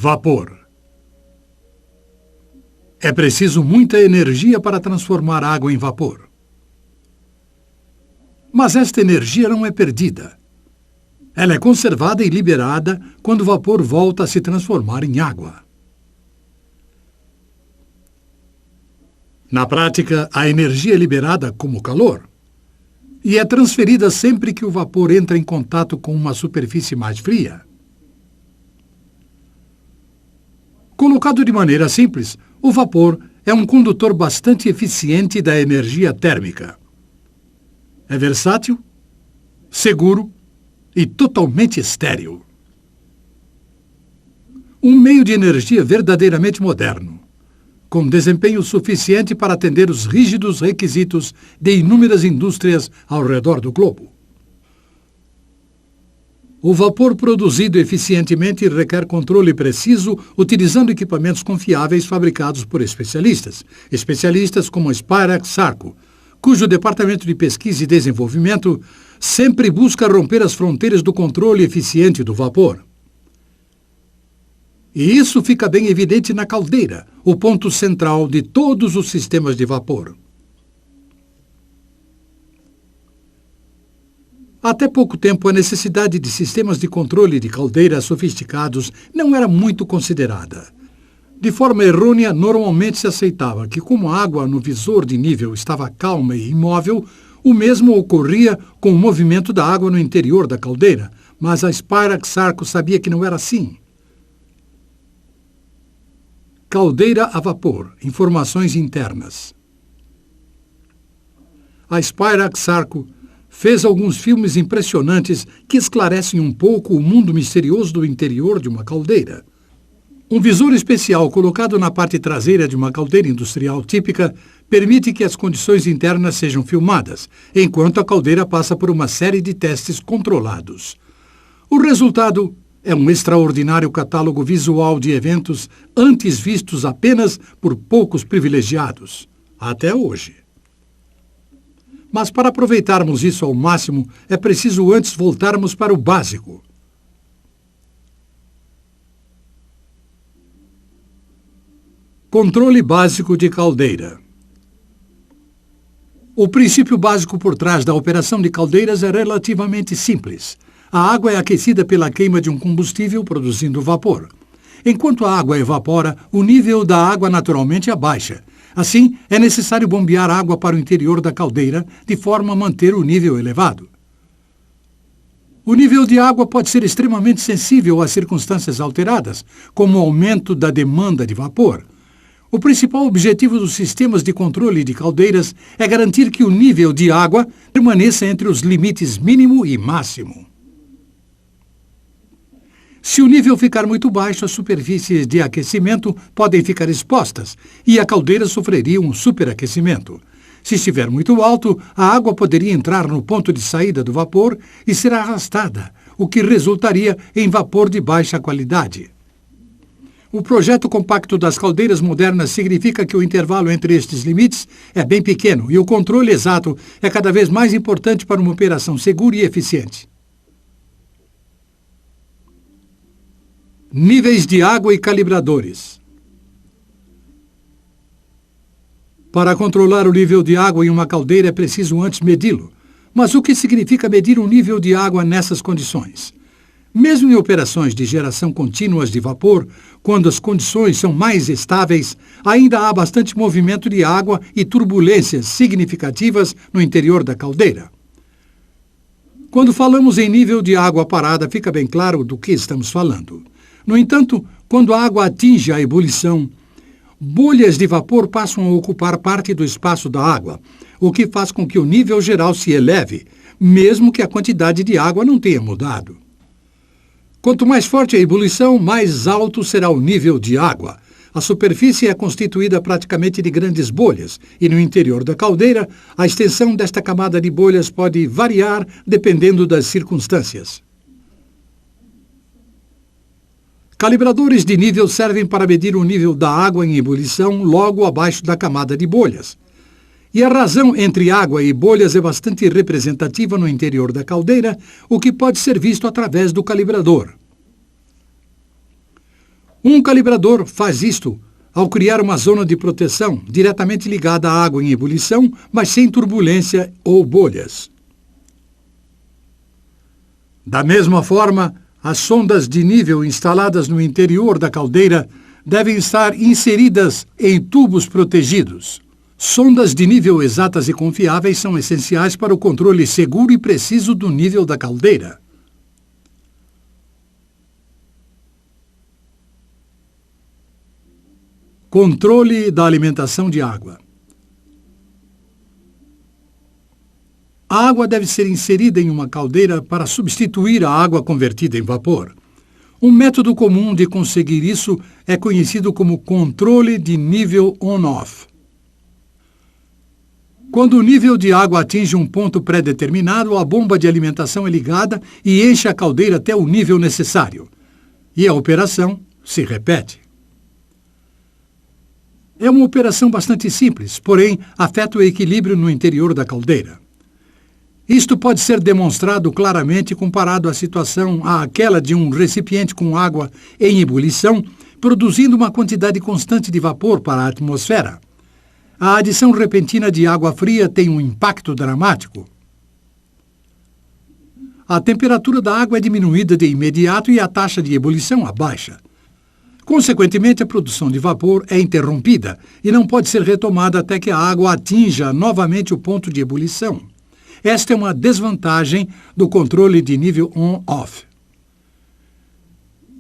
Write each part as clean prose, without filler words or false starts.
Vapor. É preciso muita energia para transformar água em vapor. Mas esta energia não é perdida. Ela é conservada e liberada quando o vapor volta a se transformar em água. Na prática, a energia é liberada como calor e é transferida sempre que o vapor entra em contato com uma superfície mais fria. Colocado de maneira simples, o vapor é um condutor bastante eficiente da energia térmica. É versátil, seguro e totalmente estéril. Um meio de energia verdadeiramente moderno, com desempenho suficiente para atender os rígidos requisitos de inúmeras indústrias ao redor do globo. O vapor produzido eficientemente requer controle preciso utilizando equipamentos confiáveis fabricados por especialistas como a Spirax-Sarco, cujo departamento de pesquisa e desenvolvimento sempre busca romper as fronteiras do controle eficiente do vapor. E isso fica bem evidente na caldeira, o ponto central de todos os sistemas de vapor. Até pouco tempo, a necessidade de sistemas de controle de caldeiras sofisticados não era muito considerada. De forma errônea, normalmente se aceitava que, como a água no visor de nível estava calma e imóvel, o mesmo ocorria com o movimento da água no interior da caldeira, mas a Spirax-Sarco sabia que não era assim. Caldeira a vapor. Informações internas. A Spirax-Sarco fez alguns filmes impressionantes que esclarecem um pouco o mundo misterioso do interior de uma caldeira. Um visor especial colocado na parte traseira de uma caldeira industrial típica permite que as condições internas sejam filmadas, enquanto a caldeira passa por uma série de testes controlados. O resultado é um extraordinário catálogo visual de eventos antes vistos apenas por poucos privilegiados, até hoje. Mas para aproveitarmos isso ao máximo, é preciso antes voltarmos para o básico. Controle básico de caldeira. O princípio básico por trás da operação de caldeiras é relativamente simples. A água é aquecida pela queima de um combustível, produzindo vapor. Enquanto a água evapora, o nível da água naturalmente abaixa. Assim, é necessário bombear água para o interior da caldeira, de forma a manter o nível elevado. O nível de água pode ser extremamente sensível a circunstâncias alteradas, como o aumento da demanda de vapor. O principal objetivo dos sistemas de controle de caldeiras é garantir que o nível de água permaneça entre os limites mínimo e máximo. Se o nível ficar muito baixo, as superfícies de aquecimento podem ficar expostas e a caldeira sofreria um superaquecimento. Se estiver muito alto, a água poderia entrar no ponto de saída do vapor e ser arrastada, o que resultaria em vapor de baixa qualidade. O projeto compacto das caldeiras modernas significa que o intervalo entre estes limites é bem pequeno e o controle exato é cada vez mais importante para uma operação segura e eficiente. Níveis de água e calibradores. Para controlar o nível de água em uma caldeira é preciso antes medi-lo. Mas o que significa medir o nível de água nessas condições? Mesmo em operações de geração contínuas de vapor, quando as condições são mais estáveis, ainda há bastante movimento de água e turbulências significativas no interior da caldeira. Quando falamos em nível de água parada, fica bem claro do que estamos falando. No entanto, quando a água atinge a ebulição, bolhas de vapor passam a ocupar parte do espaço da água, o que faz com que o nível geral se eleve, mesmo que a quantidade de água não tenha mudado. Quanto mais forte a ebulição, mais alto será o nível de água. A superfície é constituída praticamente de grandes bolhas, e no interior da caldeira, a extensão desta camada de bolhas pode variar dependendo das circunstâncias. Calibradores de nível servem para medir o nível da água em ebulição logo abaixo da camada de bolhas. E a razão entre água e bolhas é bastante representativa no interior da caldeira, o que pode ser visto através do calibrador. Um calibrador faz isto ao criar uma zona de proteção diretamente ligada à água em ebulição, mas sem turbulência ou bolhas. Da mesma forma, as sondas de nível instaladas no interior da caldeira devem estar inseridas em tubos protegidos. Sondas de nível exatas e confiáveis são essenciais para o controle seguro e preciso do nível da caldeira. Controle da alimentação de água. A água deve ser inserida em uma caldeira para substituir a água convertida em vapor. Um método comum de conseguir isso é conhecido como controle de nível on-off. Quando o nível de água atinge um ponto pré-determinado, a bomba de alimentação é ligada e enche a caldeira até o nível necessário. E a operação se repete. É uma operação bastante simples, porém afeta o equilíbrio no interior da caldeira. Isto pode ser demonstrado claramente comparado à situação àquela de um recipiente com água em ebulição, produzindo uma quantidade constante de vapor para a atmosfera. A adição repentina de água fria tem um impacto dramático. A temperatura da água é diminuída de imediato e a taxa de ebulição abaixa. Consequentemente, a produção de vapor é interrompida e não pode ser retomada até que a água atinja novamente o ponto de ebulição. Esta é uma desvantagem do controle de nível on-off.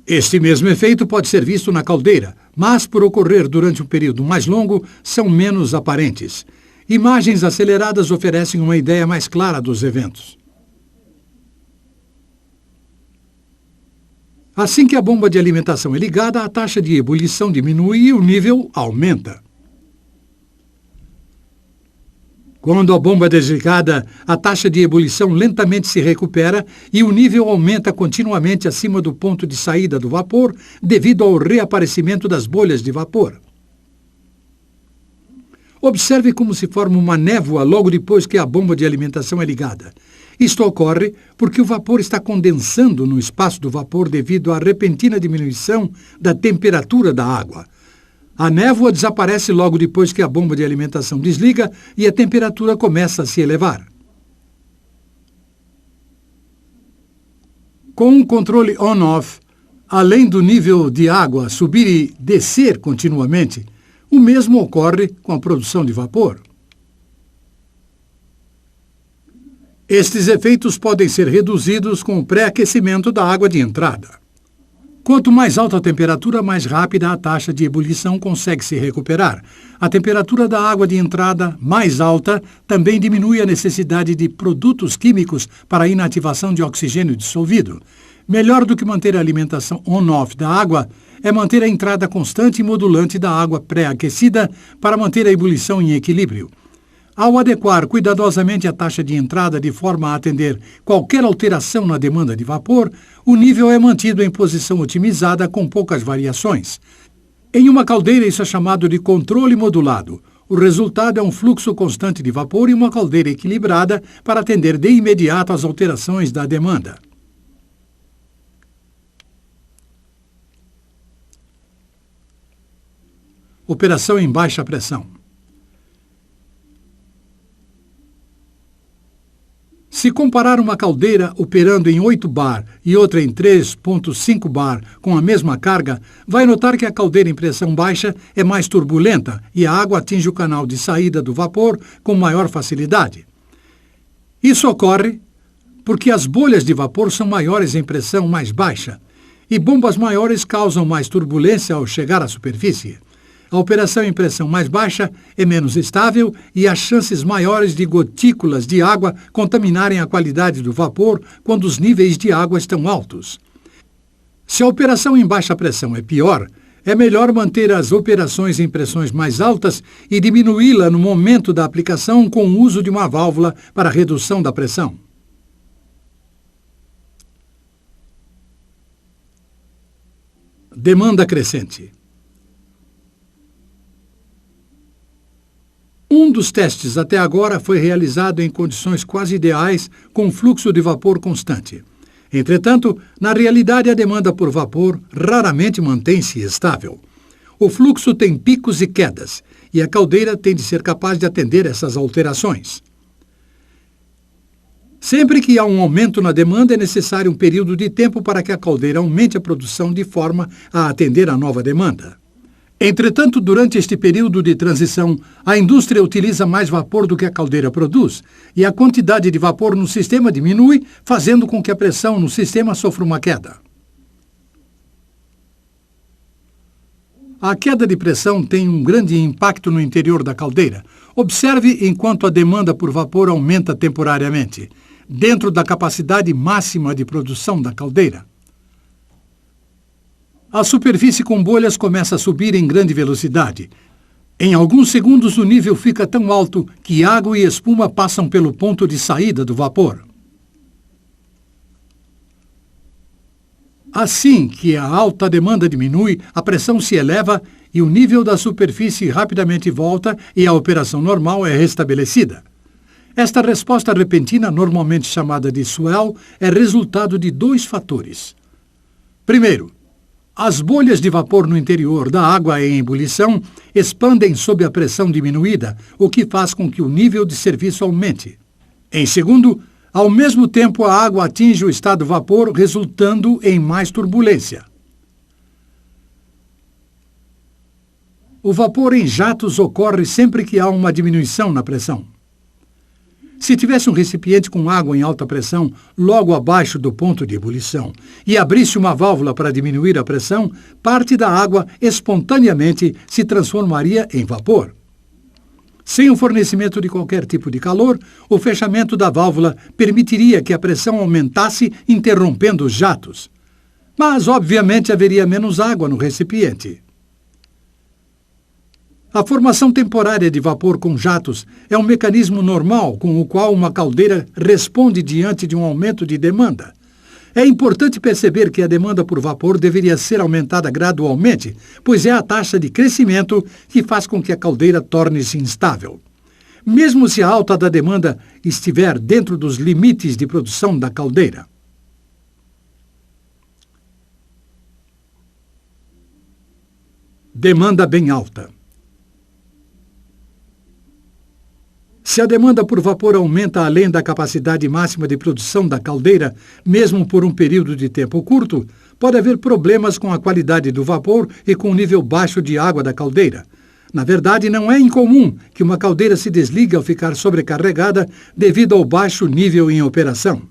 Este mesmo efeito pode ser visto na caldeira, mas, por ocorrer durante um período mais longo, são menos aparentes. Imagens aceleradas oferecem uma ideia mais clara dos eventos. Assim que a bomba de alimentação é ligada, a taxa de ebulição diminui e o nível aumenta. Quando a bomba é desligada, a taxa de ebulição lentamente se recupera e o nível aumenta continuamente acima do ponto de saída do vapor devido ao reaparecimento das bolhas de vapor. Observe como se forma uma névoa logo depois que a bomba de alimentação é ligada. Isto ocorre porque o vapor está condensando no espaço do vapor devido à repentina diminuição da temperatura da água. A névoa desaparece logo depois que a bomba de alimentação desliga e a temperatura começa a se elevar. Com um controle on-off, além do nível de água subir e descer continuamente, o mesmo ocorre com a produção de vapor. Estes efeitos podem ser reduzidos com o pré-aquecimento da água de entrada. Quanto mais alta a temperatura, mais rápida a taxa de ebulição consegue se recuperar. A temperatura da água de entrada mais alta também diminui a necessidade de produtos químicos para a inativação de oxigênio dissolvido. Melhor do que manter a alimentação on-off da água é manter a entrada constante e modulante da água pré-aquecida para manter a ebulição em equilíbrio. Ao adequar cuidadosamente a taxa de entrada de forma a atender qualquer alteração na demanda de vapor, o nível é mantido em posição otimizada com poucas variações. Em uma caldeira, isso é chamado de controle modulado. O resultado é um fluxo constante de vapor e uma caldeira equilibrada para atender de imediato às alterações da demanda. Operação em baixa pressão. Se comparar uma caldeira operando em 8 bar e outra em 3,5 bar com a mesma carga, vai notar que a caldeira em pressão baixa é mais turbulenta e a água atinge o canal de saída do vapor com maior facilidade. Isso ocorre porque as bolhas de vapor são maiores em pressão mais baixa e bombas maiores causam mais turbulência ao chegar à superfície. A operação em pressão mais baixa é menos estável e há chances maiores de gotículas de água contaminarem a qualidade do vapor quando os níveis de água estão altos. Se a operação em baixa pressão é pior, é melhor manter as operações em pressões mais altas e diminuí-la no momento da aplicação com o uso de uma válvula para redução da pressão. Demanda crescente. Um dos testes até agora foi realizado em condições quase ideais com fluxo de vapor constante. Entretanto, na realidade, a demanda por vapor raramente mantém-se estável. O fluxo tem picos e quedas, e a caldeira tem de ser capaz de atender essas alterações. Sempre que há um aumento na demanda, é necessário um período de tempo para que a caldeira aumente a produção de forma a atender à nova demanda. Entretanto, durante este período de transição, a indústria utiliza mais vapor do que a caldeira produz, e a quantidade de vapor no sistema diminui, fazendo com que a pressão no sistema sofra uma queda. A queda de pressão tem um grande impacto no interior da caldeira. Observe enquanto a demanda por vapor aumenta temporariamente, dentro da capacidade máxima de produção da caldeira. A superfície com bolhas começa a subir em grande velocidade. Em alguns segundos, o nível fica tão alto que água e espuma passam pelo ponto de saída do vapor. Assim que a alta demanda diminui, a pressão se eleva e o nível da superfície rapidamente volta e a operação normal é restabelecida. Esta resposta repentina, normalmente chamada de swell, é resultado de dois fatores. Primeiro, as bolhas de vapor no interior da água em ebulição expandem sob a pressão diminuída, o que faz com que o nível de serviço aumente. Em segundo, ao mesmo tempo a água atinge o estado vapor, resultando em mais turbulência. O vapor em jatos ocorre sempre que há uma diminuição na pressão. Se tivesse um recipiente com água em alta pressão logo abaixo do ponto de ebulição e abrisse uma válvula para diminuir a pressão, parte da água espontaneamente se transformaria em vapor. Sem o fornecimento de qualquer tipo de calor, o fechamento da válvula permitiria que a pressão aumentasse, interrompendo os jatos. Mas, obviamente, haveria menos água no recipiente. A formação temporária de vapor com jatos é um mecanismo normal com o qual uma caldeira responde diante de um aumento de demanda. É importante perceber que a demanda por vapor deveria ser aumentada gradualmente, pois é a taxa de crescimento que faz com que a caldeira torne-se instável. Mesmo se a alta da demanda estiver dentro dos limites de produção da caldeira. Demanda bem alta. Se a demanda por vapor aumenta além da capacidade máxima de produção da caldeira, mesmo por um período de tempo curto, pode haver problemas com a qualidade do vapor e com o nível baixo de água da caldeira. Na verdade, não é incomum que uma caldeira se desligue ao ficar sobrecarregada devido ao baixo nível em operação.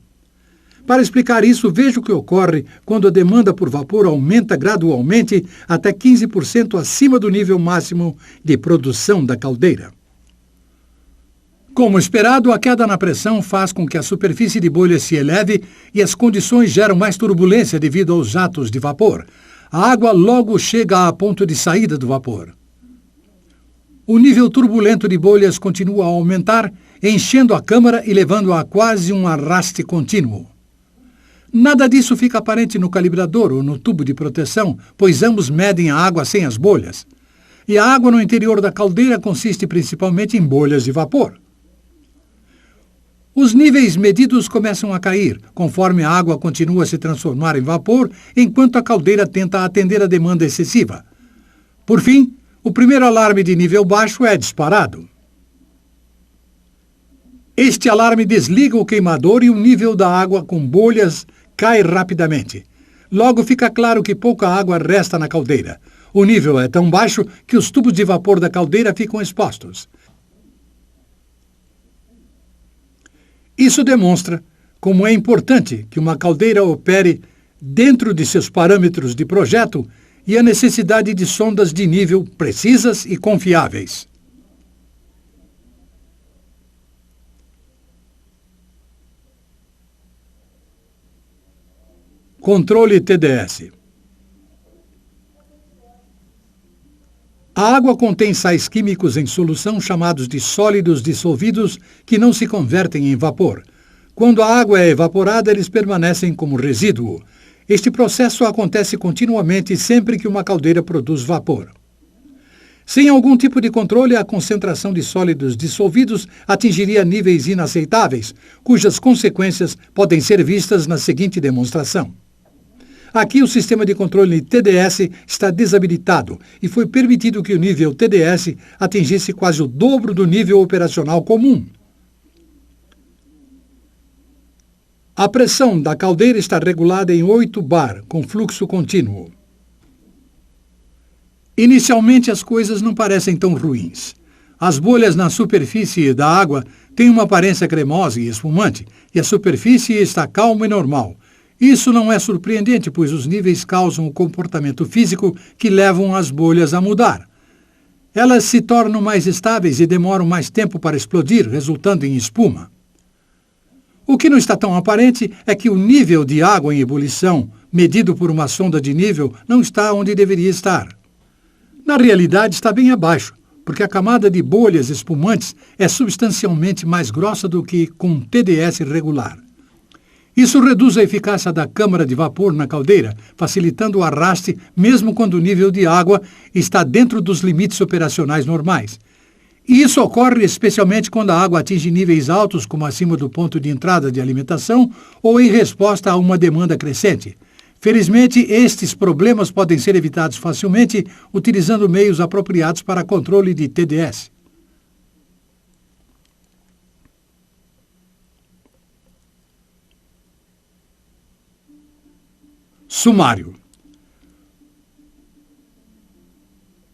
Para explicar isso, veja o que ocorre quando a demanda por vapor aumenta gradualmente até 15% acima do nível máximo de produção da caldeira. Como esperado, a queda na pressão faz com que a superfície de bolha se eleve e as condições geram mais turbulência devido aos jatos de vapor. A água logo chega a ponto de saída do vapor. O nível turbulento de bolhas continua a aumentar, enchendo a câmara e levando a quase um arraste contínuo. Nada disso fica aparente no calibrador ou no tubo de proteção, pois ambos medem a água sem as bolhas. E a água no interior da caldeira consiste principalmente em bolhas de vapor. Os níveis medidos começam a cair, conforme a água continua a se transformar em vapor, enquanto a caldeira tenta atender a demanda excessiva. Por fim, o primeiro alarme de nível baixo é disparado. Este alarme desliga o queimador e o nível da água com bolhas cai rapidamente. Logo fica claro que pouca água resta na caldeira. O nível é tão baixo que os tubos de vapor da caldeira ficam expostos. Isso demonstra como é importante que uma caldeira opere dentro de seus parâmetros de projeto e a necessidade de sondas de nível precisas e confiáveis. Controle TDS. A água contém sais químicos em solução chamados de sólidos dissolvidos que não se convertem em vapor. Quando a água é evaporada, eles permanecem como resíduo. Este processo acontece continuamente sempre que uma caldeira produz vapor. Sem algum tipo de controle, a concentração de sólidos dissolvidos atingiria níveis inaceitáveis, cujas consequências podem ser vistas na seguinte demonstração. Aqui o sistema de controle TDS está desabilitado e foi permitido que o nível TDS atingisse quase o dobro do nível operacional comum. A pressão da caldeira está regulada em 8 bar, com fluxo contínuo. Inicialmente as coisas não parecem tão ruins. As bolhas na superfície da água têm uma aparência cremosa e espumante, e a superfície está calma e normal. Isso não é surpreendente, pois os níveis causam o comportamento físico que levam as bolhas a mudar. Elas se tornam mais estáveis e demoram mais tempo para explodir, resultando em espuma. O que não está tão aparente é que o nível de água em ebulição, medido por uma sonda de nível, não está onde deveria estar. Na realidade, está bem abaixo, porque a camada de bolhas espumantes é substancialmente mais grossa do que com TDS regular. Isso reduz a eficácia da câmara de vapor na caldeira, facilitando o arraste mesmo quando o nível de água está dentro dos limites operacionais normais. E isso ocorre especialmente quando a água atinge níveis altos, como acima do ponto de entrada de alimentação, ou em resposta a uma demanda crescente. Felizmente, estes problemas podem ser evitados facilmente utilizando meios apropriados para controle de TDS. Sumário.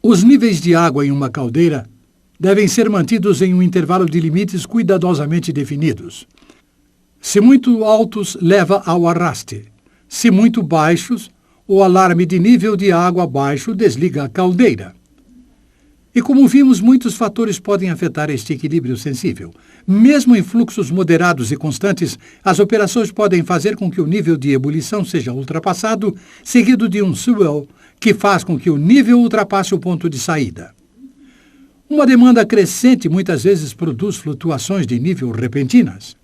Os níveis de água em uma caldeira devem ser mantidos em um intervalo de limites cuidadosamente definidos. Se muito altos, leva ao arraste. Se muito baixos, o alarme de nível de água baixo desliga a caldeira. E como vimos, muitos fatores podem afetar este equilíbrio sensível. Mesmo em fluxos moderados e constantes, as operações podem fazer com que o nível de ebulição seja ultrapassado, seguido de um swell, que faz com que o nível ultrapasse o ponto de saída. Uma demanda crescente muitas vezes produz flutuações de nível repentinas.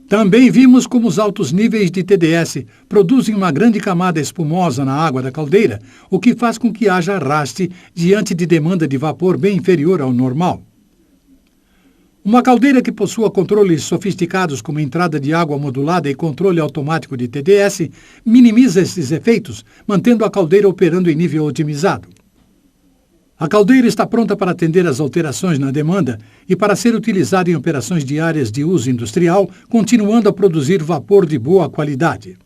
Também vimos como os altos níveis de TDS produzem uma grande camada espumosa na água da caldeira, o que faz com que haja arraste diante de demanda de vapor bem inferior ao normal. Uma caldeira que possua controles sofisticados como entrada de água modulada e controle automático de TDS minimiza esses efeitos, mantendo a caldeira operando em nível otimizado. A caldeira está pronta para atender às alterações na demanda e para ser utilizada em operações diárias de uso industrial, continuando a produzir vapor de boa qualidade.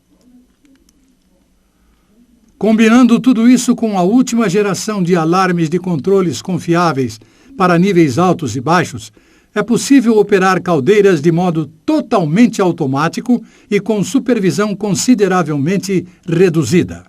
Combinando tudo isso com a última geração de alarmes de controles confiáveis para níveis altos e baixos, é possível operar caldeiras de modo totalmente automático e com supervisão consideravelmente reduzida.